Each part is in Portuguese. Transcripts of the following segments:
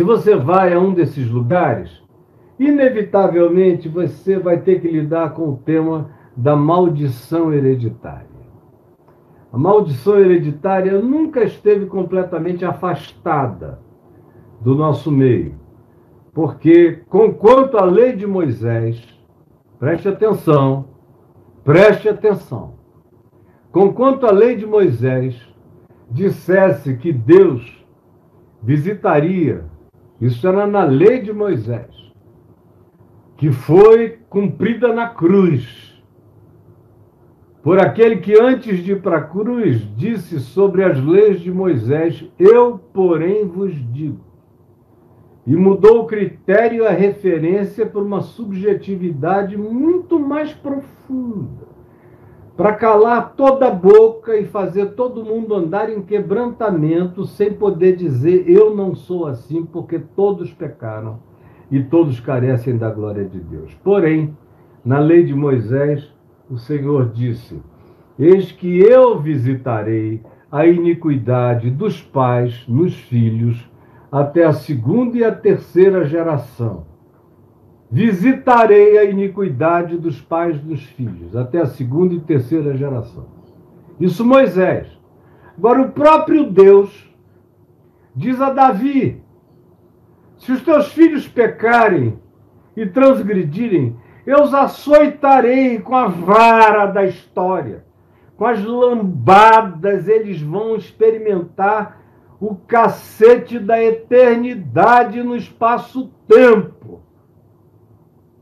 Se você vai a um desses lugares, inevitavelmente você vai ter que lidar com o tema da maldição hereditária. A maldição hereditária nunca esteve completamente afastada do nosso meio, porque, conquanto a lei de Moisés, preste atenção, conquanto a lei de Moisés dissesse que Deus visitaria, isso era na lei de Moisés, que foi cumprida na cruz, por aquele que antes de ir para a cruz disse sobre as leis de Moisés: eu, porém, vos digo. E mudou o critério e a referência por uma subjetividade muito mais profunda, para calar toda a boca e fazer todo mundo andar em quebrantamento, sem poder dizer: eu não sou assim, porque todos pecaram e todos carecem da glória de Deus. Porém, na lei de Moisés, o Senhor disse: eis que eu visitarei a iniquidade dos pais nos filhos, até a segunda e a terceira geração. Visitarei a iniquidade dos pais nos filhos, até a segunda e terceira geração. Isso Moisés. Agora, o próprio Deus diz a Davi: se os teus filhos pecarem e transgredirem, eu os açoitarei com a vara da história. Com as lambadas, eles vão experimentar o cacete da eternidade no espaço-tempo.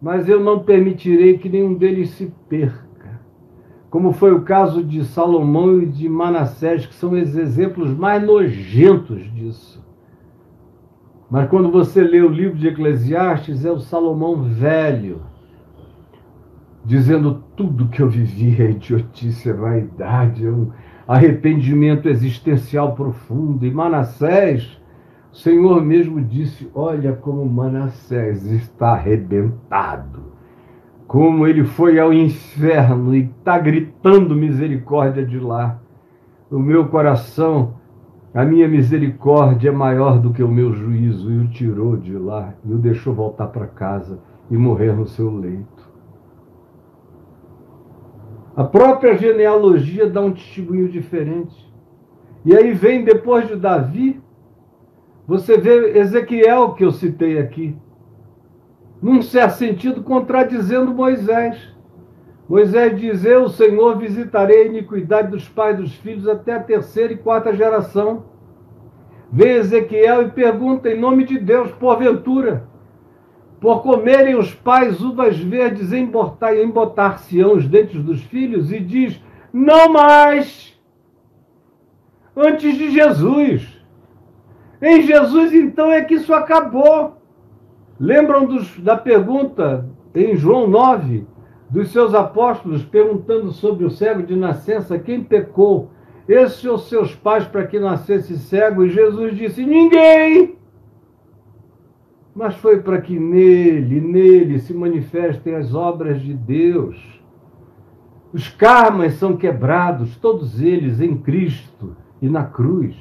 Mas eu não permitirei que nenhum deles se perca. Como foi o caso de Salomão e de Manassés, que são os exemplos mais nojentos disso. Mas quando você lê o livro de Eclesiastes, é o Salomão velho, dizendo: tudo que eu vivi é idiotice, é vaidade, é um arrependimento existencial profundo. E Manassés, o Senhor mesmo disse: olha como Manassés está arrebentado, como ele foi ao inferno e está gritando misericórdia de lá. O meu coração, a minha misericórdia é maior do que o meu juízo, e o tirou de lá e o deixou voltar para casa e morrer no seu leito. A própria genealogia dá um testemunho diferente. E aí vem, depois de Davi, você vê Ezequiel, que eu citei aqui, num certo sentido contradizendo Moisés. Moisés diz: eu, o Senhor, visitarei a iniquidade dos pais e dos filhos até a terceira e quarta geração. Vem Ezequiel e pergunta, em nome de Deus: porventura, por comerem os pais uvas verdes, embotar-se-ão os dentes dos filhos? E diz: não mais, antes de Jesus. Em Jesus, então, é que isso acabou. Lembram da pergunta em João 9, dos seus apóstolos, perguntando sobre o cego de nascença: quem pecou, esses ou seus pais, para que nascesse cego? E Jesus disse: ninguém. Mas foi para que nele se manifestem as obras de Deus. Os karmas são quebrados, todos eles, em Cristo e na cruz.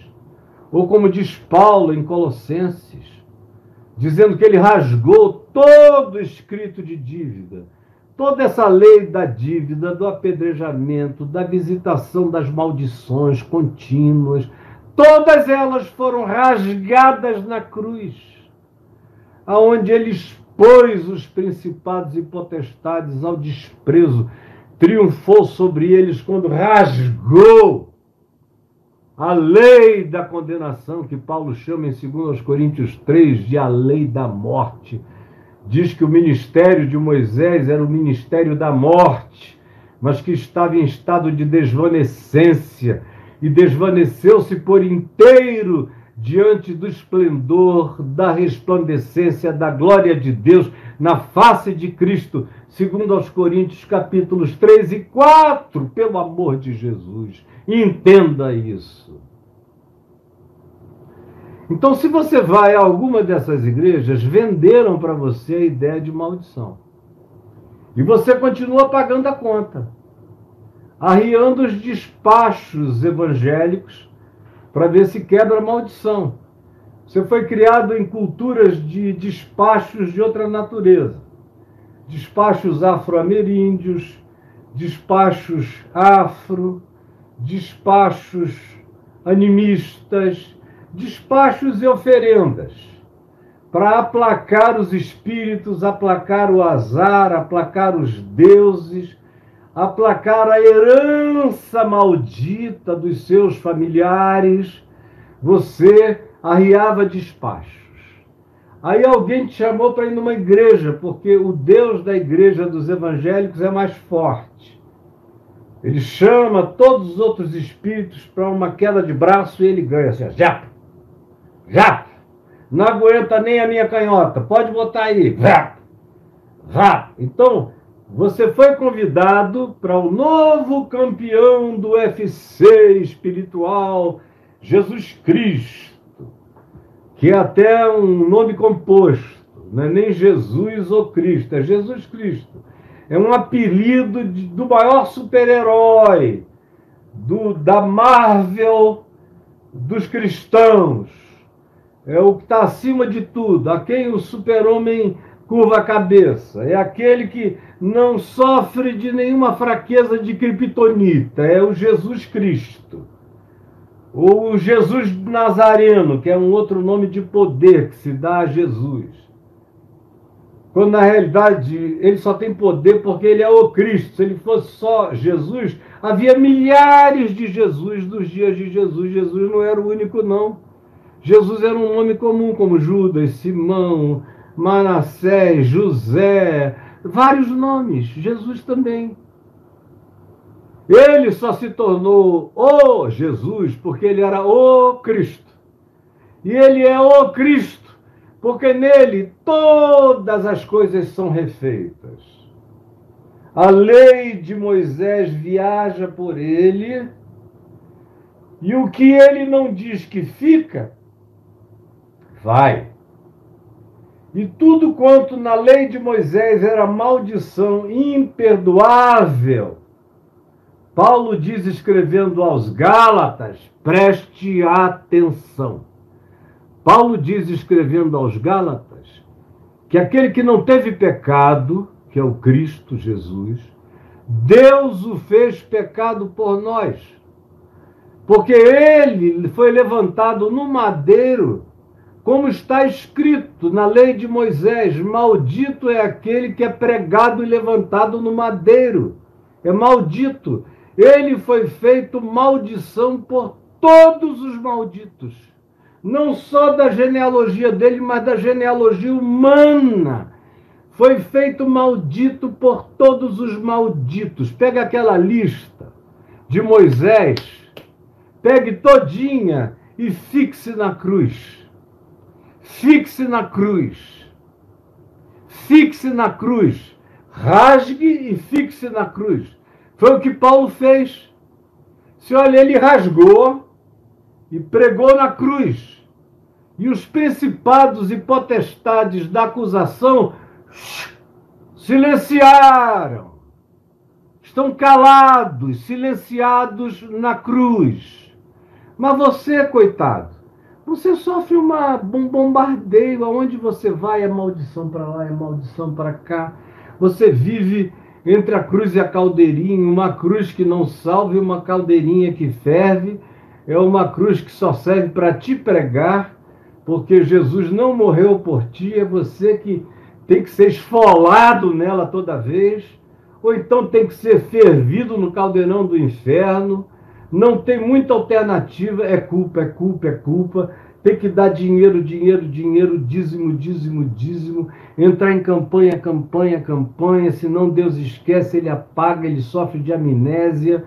Ou como diz Paulo em Colossenses, dizendo que ele rasgou todo o escrito de dívida, toda essa lei da dívida, do apedrejamento, da visitação das maldições contínuas, todas elas foram rasgadas na cruz, aonde ele expôs os principados e potestades ao desprezo, triunfou sobre eles quando rasgou a lei da condenação, que Paulo chama em 2 Coríntios 3 de a lei da morte. Diz que o ministério de Moisés era o ministério da morte, mas que estava em estado de desvanecência, e desvaneceu-se por inteiro diante do esplendor, da resplandecência, da glória de Deus na face de Cristo, segundo aos Coríntios capítulos 3 e 4, pelo amor de Jesus. Entenda isso. Então, se você vai a alguma dessas igrejas, venderam para você a ideia de maldição. E você continua pagando a conta, arriando os despachos evangélicos para ver se quebra a maldição. Você foi criado em culturas de despachos de outra natureza. Despachos afro-ameríndios, despachos afro, despachos animistas, despachos e oferendas, para aplacar os espíritos, aplacar o azar, aplacar os deuses, aplacar a herança maldita dos seus familiares. Você arriava despachos. Aí alguém te chamou para ir numa igreja, porque o Deus da igreja dos evangélicos é mais forte. Ele chama todos os outros espíritos para uma queda de braço e ele ganha assim, já, já, não aguenta nem a minha canhota, pode botar aí, já, já. Então, você foi convidado para o novo campeão do UFC espiritual, Jesus Cristo, que é até um nome composto, não é nem Jesus ou Cristo, é Jesus Cristo. É um apelido do maior super-herói, da Marvel dos cristãos. É o que está acima de tudo, a quem o super-homem curva a cabeça. É aquele que não sofre de nenhuma fraqueza de criptonita, é o Jesus Cristo. Ou o Jesus Nazareno, que é um outro nome de poder que se dá a Jesus. Quando na realidade ele só tem poder porque ele é o Cristo. Se ele fosse só Jesus, havia milhares de Jesus dos dias de Jesus. Jesus não era o único, não. Jesus era um nome comum, como Judas, Simão, Manassés, José, vários nomes. Jesus também. Ele só se tornou o Jesus porque ele era o Cristo. E ele é o Cristo porque nele todas as coisas são refeitas. A lei de Moisés viaja por ele, e o que ele não diz que fica, vai. E tudo quanto na lei de Moisés era maldição imperdoável, Paulo diz, escrevendo aos Gálatas, preste atenção. Paulo diz, escrevendo aos Gálatas, que aquele que não teve pecado, que é o Cristo Jesus, Deus o fez pecado por nós. Porque ele foi levantado no madeiro, como está escrito na lei de Moisés, maldito é aquele que é pregado e levantado no madeiro. É maldito. Ele foi feito maldição por todos os malditos. Não só da genealogia dele, mas da genealogia humana. Foi feito maldito por todos os malditos. Pega aquela lista de Moisés, pegue todinha e fixe na cruz. Fixe na cruz. Fixe na cruz. Rasgue e fixe na cruz. Foi o que Paulo fez. Se olha, ele rasgou e pregou na cruz. E os principados e potestades da acusação silenciaram. Estão calados, silenciados na cruz. Mas você, coitado, você sofre um bombardeio. Aonde você vai é maldição para lá, é maldição para cá. Você vive entre a cruz e a caldeirinha, uma cruz que não salva e uma caldeirinha que ferve. É uma cruz que só serve para te pregar, porque Jesus não morreu por ti, é você que tem que ser esfolado nela toda vez, ou então tem que ser fervido no caldeirão do inferno. Não tem muita alternativa, é culpa, é culpa, é culpa. Tem que dar dinheiro, dinheiro, dinheiro, dízimo, dízimo, dízimo, entrar em campanha, campanha, campanha, senão Deus esquece, ele apaga, ele sofre de amnésia.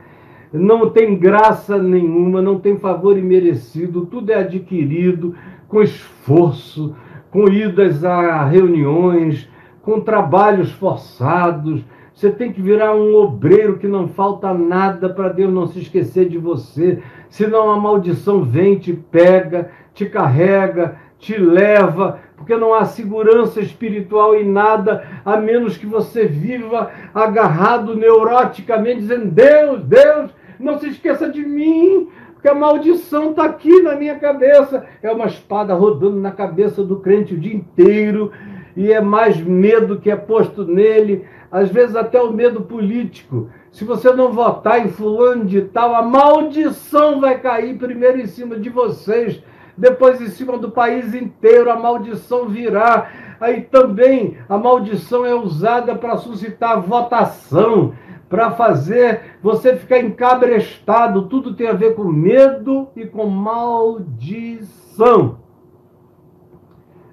Não tem graça nenhuma, não tem favor imerecido, tudo é adquirido com esforço, com idas a reuniões, com trabalhos forçados. Você tem que virar um obreiro que não falta nada para Deus não se esquecer de você, senão a maldição vem, te pega, te carrega, te leva, porque não há segurança espiritual em nada, a menos que você viva agarrado neuroticamente, dizendo, Deus, Deus, não se esqueça de mim, Porque a maldição está aqui na minha cabeça. É uma espada rodando na cabeça do crente o dia inteiro. E é mais medo que é posto nele. Às vezes até o medo político. Se você não votar em fulano de tal, a maldição vai cair primeiro em cima de vocês. Depois em cima do país inteiro. A maldição virá. Aí também a maldição é usada para suscitar votação, para fazer você ficar encabrestado. Tudo tem a ver com medo e com maldição.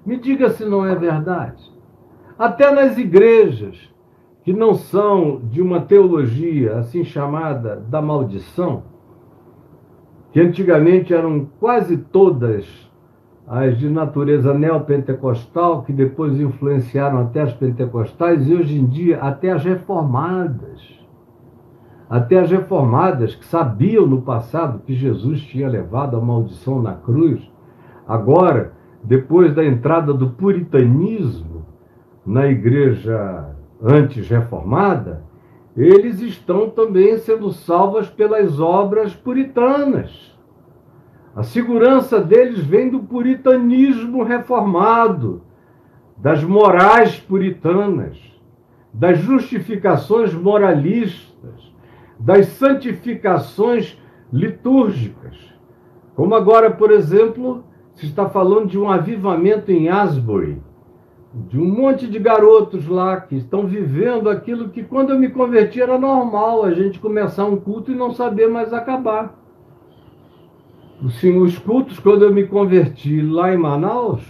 Me diga se não é verdade. Até nas igrejas, que não são de uma teologia assim chamada da maldição, que antigamente eram quase todas as de natureza neopentecostal, que depois influenciaram até as pentecostais, e hoje em dia até as reformadas. Até as reformadas, que sabiam no passado que Jesus tinha levado a maldição na cruz, agora, depois da entrada do puritanismo na igreja antes reformada, eles estão também sendo salvos pelas obras puritanas. A segurança deles vem do puritanismo reformado, das morais puritanas, das justificações moralistas, das santificações litúrgicas. Como agora, por exemplo, se está falando de um avivamento em Asbury, de um monte de garotos lá que estão vivendo aquilo que quando eu me converti era normal, a gente começar um culto e não saber mais acabar. Os cultos, quando eu me converti lá em Manaus,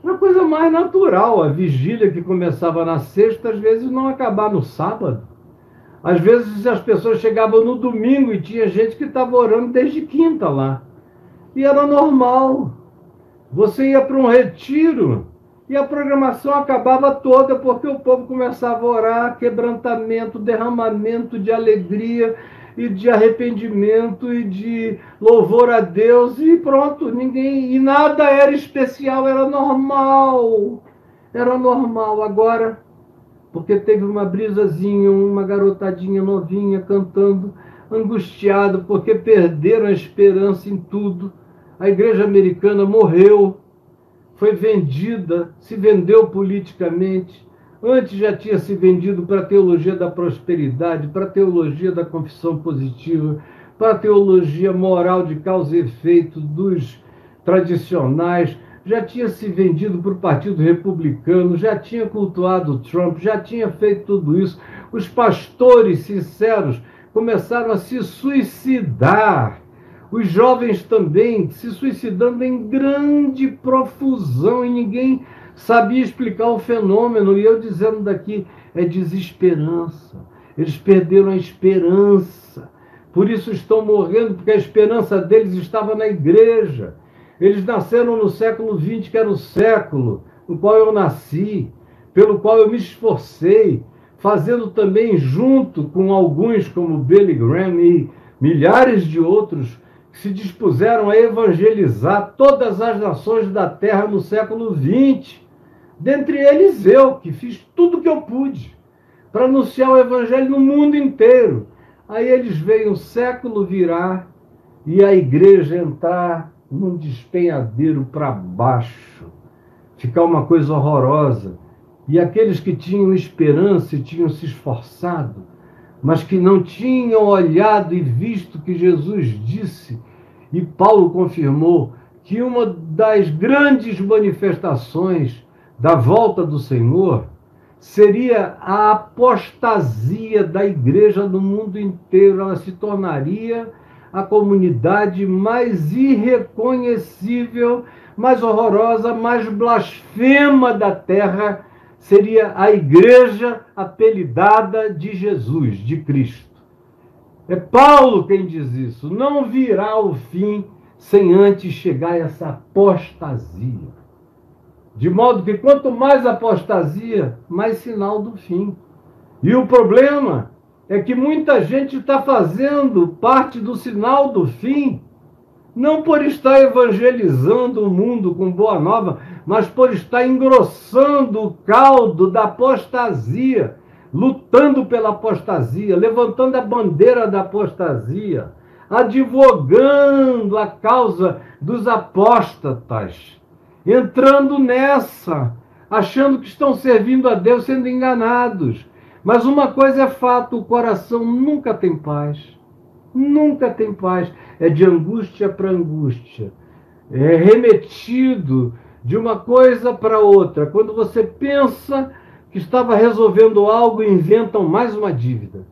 era a coisa mais natural. A vigília que começava na sexta, às vezes não acabava no sábado. Às vezes as pessoas chegavam no domingo e tinha gente que estava orando desde quinta lá. E era normal. Você ia para um retiro e a programação acabava toda porque o povo começava a orar, quebrantamento, derramamento de alegria e de arrependimento e de louvor a Deus, e pronto, e nada era especial, era normal. Era normal. Agora, porque teve uma brisazinha, uma garotadinha novinha cantando, angustiado, porque perderam a esperança em tudo. A igreja americana morreu, foi vendida, se vendeu politicamente. Antes já tinha se vendido para a teologia da prosperidade, para a teologia da confissão positiva, para a teologia moral de causa e efeito dos tradicionais, já tinha se vendido para o Partido Republicano, já tinha cultuado Trump, já tinha feito tudo isso. Os pastores sinceros começaram a se suicidar. Os jovens também se suicidando em grande profusão e ninguém sabia explicar o fenômeno. E eu dizendo daqui, é desesperança. Eles perderam a esperança. Por isso estão morrendo, porque a esperança deles estava na igreja. Eles nasceram no século XX, que era o século no qual eu nasci, pelo qual eu me esforcei, fazendo também junto com alguns como Billy Graham e milhares de outros que se dispuseram a evangelizar todas as nações da terra no século XX. Dentre eles eu, que fiz tudo o que eu pude para anunciar o evangelho no mundo inteiro. Aí eles veem o século virar e a igreja entrar num despenhadeiro para baixo, ficar uma coisa horrorosa. E aqueles que tinham esperança e tinham se esforçado, mas que não tinham olhado e visto que Jesus disse, e Paulo confirmou, que uma das grandes manifestações da volta do Senhor seria a apostasia da igreja no mundo inteiro. Ela se tornaria a comunidade mais irreconhecível, mais horrorosa, mais blasfema da terra. Seria a igreja apelidada de Jesus, de Cristo. É Paulo quem diz isso. Não virá o fim sem antes chegar essa apostasia. De modo que quanto mais apostasia, mais sinal do fim. E o problema é que muita gente está fazendo parte do sinal do fim, não por estar evangelizando o mundo com boa nova, mas por estar engrossando o caldo da apostasia, lutando pela apostasia, levantando a bandeira da apostasia. advogando a causa dos apóstatas, entrando nessa, achando que estão servindo a Deus, sendo enganados. Mas uma coisa é fato, o coração nunca tem paz. Nunca tem paz. É de angústia para angústia. É remetido de uma coisa para outra. Quando você pensa que estava resolvendo algo, inventam mais uma dívida.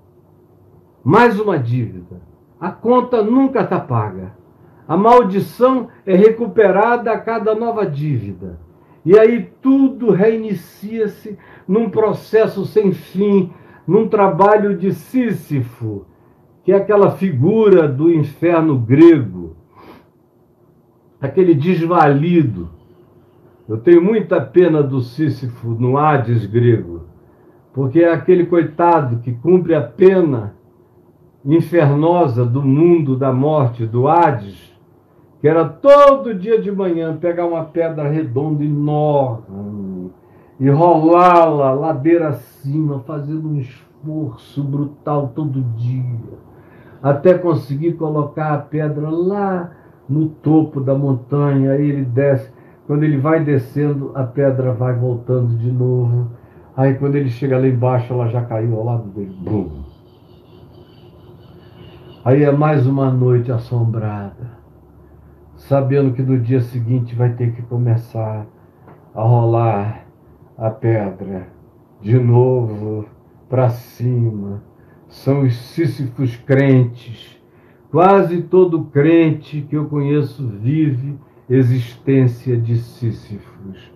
Mais uma dívida. A conta nunca está paga. A maldição é recuperada a cada nova dívida. E aí tudo reinicia-se num processo sem fim, num trabalho de Sísifo, que é aquela figura do inferno grego, aquele desvalido. Eu tenho muita pena do Sísifo no Hades grego, porque é aquele coitado que cumpre a pena infernosa do mundo da morte, do Hades, que era todo dia de manhã pegar uma pedra redonda enorme e rolá-la ladeira acima, fazendo um esforço brutal todo dia, até conseguir colocar a pedra lá no topo da montanha. Aí ele desce. Quando ele vai descendo, a pedra vai voltando de novo. Aí quando ele chega lá embaixo, ela já caiu ao lado dele. Bum! Aí é mais uma noite assombrada, sabendo que no dia seguinte vai ter que começar a rolar a pedra de novo para cima. São os sísifos crentes. Quase todo crente que eu conheço vive existência de sísifos,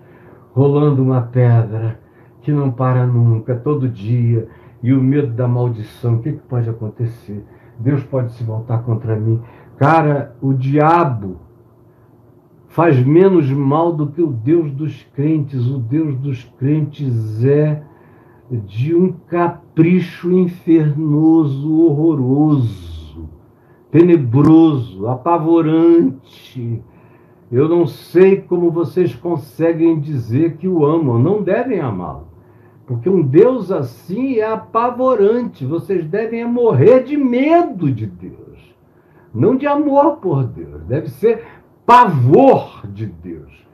rolando uma pedra que não para nunca, todo dia, e o medo da maldição. O que pode acontecer? Deus pode se voltar contra mim. Cara, o diabo faz menos mal do que o Deus dos crentes. O Deus dos crentes é de um capricho infernoso, horroroso, tenebroso, apavorante. Eu não sei como vocês conseguem dizer que o amam. Não devem amá-lo, porque um Deus assim é apavorante. Vocês devem morrer de medo de Deus, não de amor por Deus. Deve ser pavor de Deus,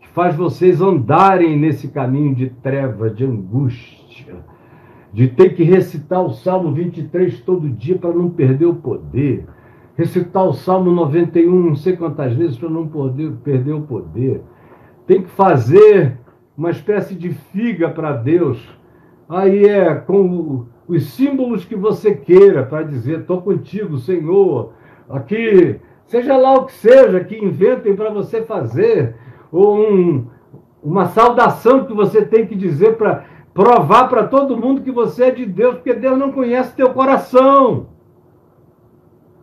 que faz vocês andarem nesse caminho de treva, de angústia, de ter que recitar o Salmo 23 todo dia para não perder o poder, recitar o Salmo 91 não sei quantas vezes para não perder o poder. Tem que fazer uma espécie de figa para Deus. Aí é com os símbolos que você queira para dizer: estou contigo, Senhor, aqui, seja lá o que seja que inventem para você fazer, ou uma saudação que você tem que dizer para provar para todo mundo que você é de Deus, porque Deus não conhece teu coração.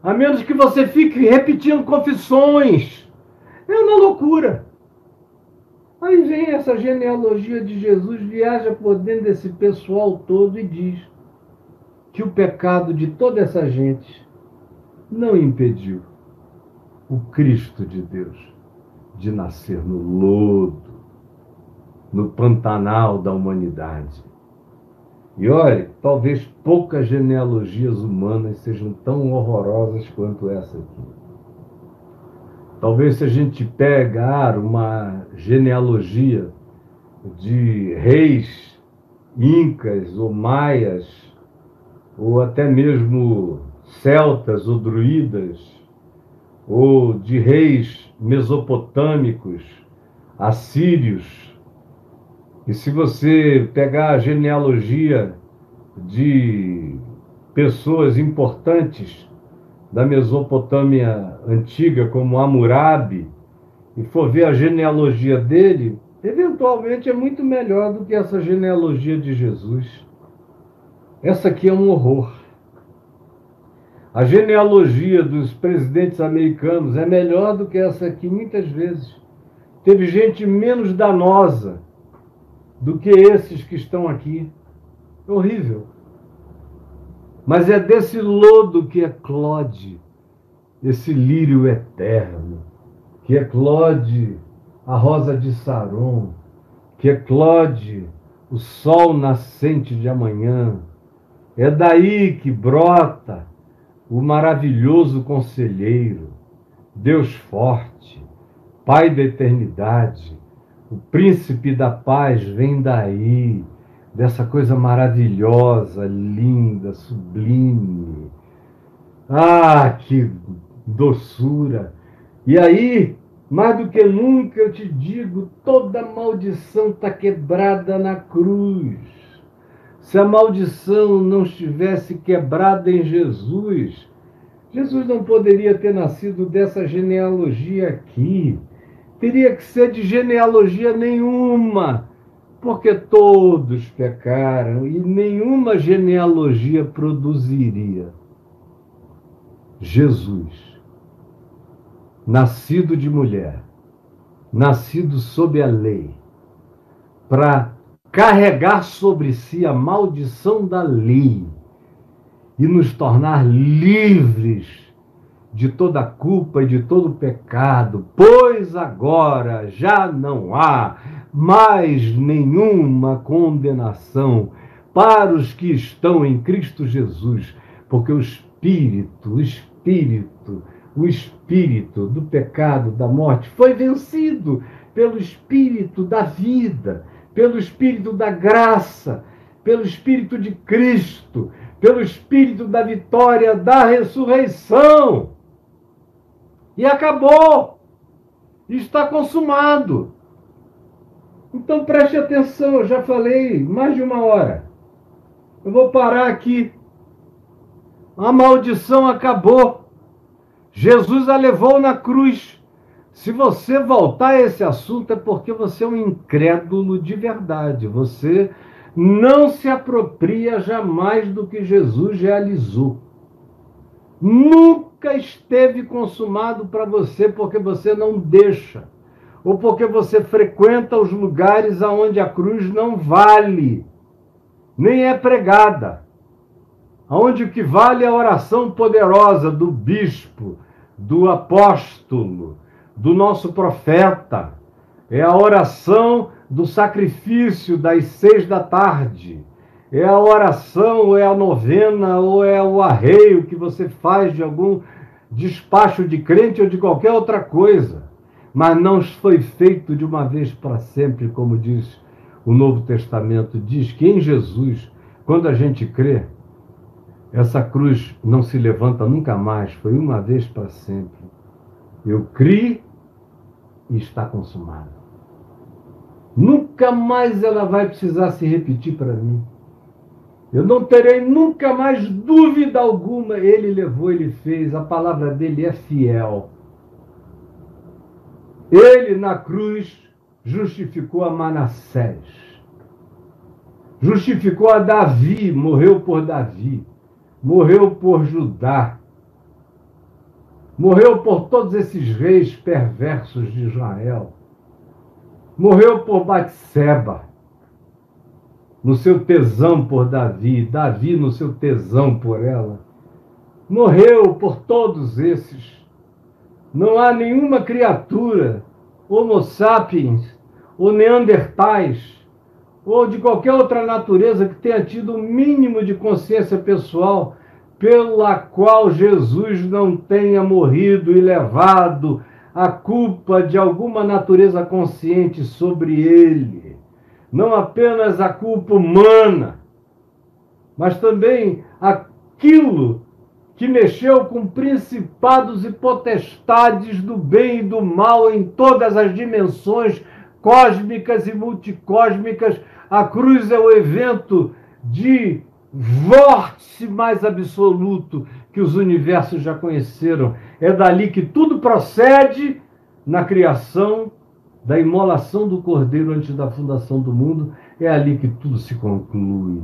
A menos que você fique repetindo confissões. É uma loucura. Aí vem essa genealogia de Jesus, viaja por dentro desse pessoal todo e diz que o pecado de toda essa gente não impediu o Cristo de Deus de nascer no lodo, no Pantanal da humanidade. E olha, talvez poucas genealogias humanas sejam tão horrorosas quanto essa aqui. Talvez se a gente pegar uma genealogia de reis incas ou maias, ou até mesmo celtas ou druidas, ou de reis mesopotâmicos, assírios, e se você pegar a genealogia de pessoas importantes da Mesopotâmia antiga, como Hammurabi, e for ver a genealogia dele, eventualmente é muito melhor do que essa genealogia de Jesus. Essa aqui é um horror. A genealogia dos presidentes americanos é melhor do que essa aqui muitas vezes. Teve gente menos danosa do que esses que estão aqui. É horrível. Mas é desse lodo que eclode esse lírio eterno, que eclode a rosa de Saron, que eclode o sol nascente de amanhã. É daí que brota o maravilhoso conselheiro, Deus forte, Pai da eternidade, o príncipe da paz vem daí, dessa coisa maravilhosa, linda, sublime. Ah, que doçura! E aí, mais do que nunca eu te digo, toda maldição está quebrada na cruz. Se a maldição não estivesse quebrada em Jesus, Jesus não poderia ter nascido dessa genealogia aqui. Teria que ser de genealogia nenhuma, porque todos pecaram e nenhuma genealogia produziria Jesus, nascido de mulher, nascido sob a lei, para carregar sobre si a maldição da lei e nos tornar livres de toda culpa e de todo pecado, pois agora já não há mais nenhuma condenação para os que estão em Cristo Jesus, porque o espírito do pecado, da morte, foi vencido pelo espírito da vida, pelo espírito da graça, pelo espírito de Cristo, pelo espírito da vitória, da ressurreição. E acabou. Está consumado. Então preste atenção, eu já falei mais de uma hora. Eu vou parar aqui. A maldição acabou. Jesus a levou na cruz. Se você voltar a esse assunto é porque você é um incrédulo de verdade. Você não se apropria jamais do que Jesus realizou. Nunca esteve consumado para você porque você não deixa, ou porque você frequenta os lugares aonde a cruz não vale, nem é pregada. Aonde o que vale é a oração poderosa do bispo, do apóstolo, do nosso profeta. É a oração do sacrifício das 6 da tarde. É a oração, ou é a novena, ou é o arreio que você faz de algum despacho de crente ou de qualquer outra coisa. Mas não foi feito de uma vez para sempre, como diz o Novo Testamento. Diz que em Jesus, quando a gente crê, essa cruz não se levanta nunca mais, foi uma vez para sempre. Eu criei e está consumado. Nunca mais ela vai precisar se repetir para mim. Eu não terei nunca mais dúvida alguma. Ele levou, ele fez. A palavra dele é fiel. Ele, na cruz, justificou a Manassés. Justificou a Davi, morreu por Davi. Morreu por Judá. Morreu por todos esses reis perversos de Israel. Morreu por Batseba, no seu tesão por Davi, Davi no seu tesão por ela. Morreu por todos esses. Não há nenhuma criatura, homo sapiens, ou neandertais, ou de qualquer outra natureza que tenha tido o mínimo de consciência pessoal pela qual Jesus não tenha morrido e levado a culpa de alguma natureza consciente sobre ele. Não apenas a culpa humana, mas também aquilo que mexeu com principados e potestades do bem e do mal em todas as dimensões cósmicas e multicósmicas. A cruz é o evento de vórtice mais absoluto que os universos já conheceram. É dali que tudo procede na criação, da imolação do Cordeiro antes da fundação do mundo. É ali que tudo se conclui,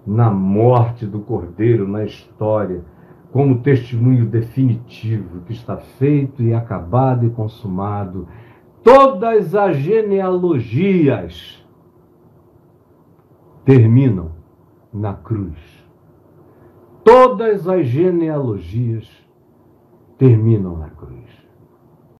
na morte do Cordeiro, na história, como testemunho definitivo que está feito e acabado e consumado. Todas as genealogias terminam na cruz. Todas as genealogias terminam na cruz.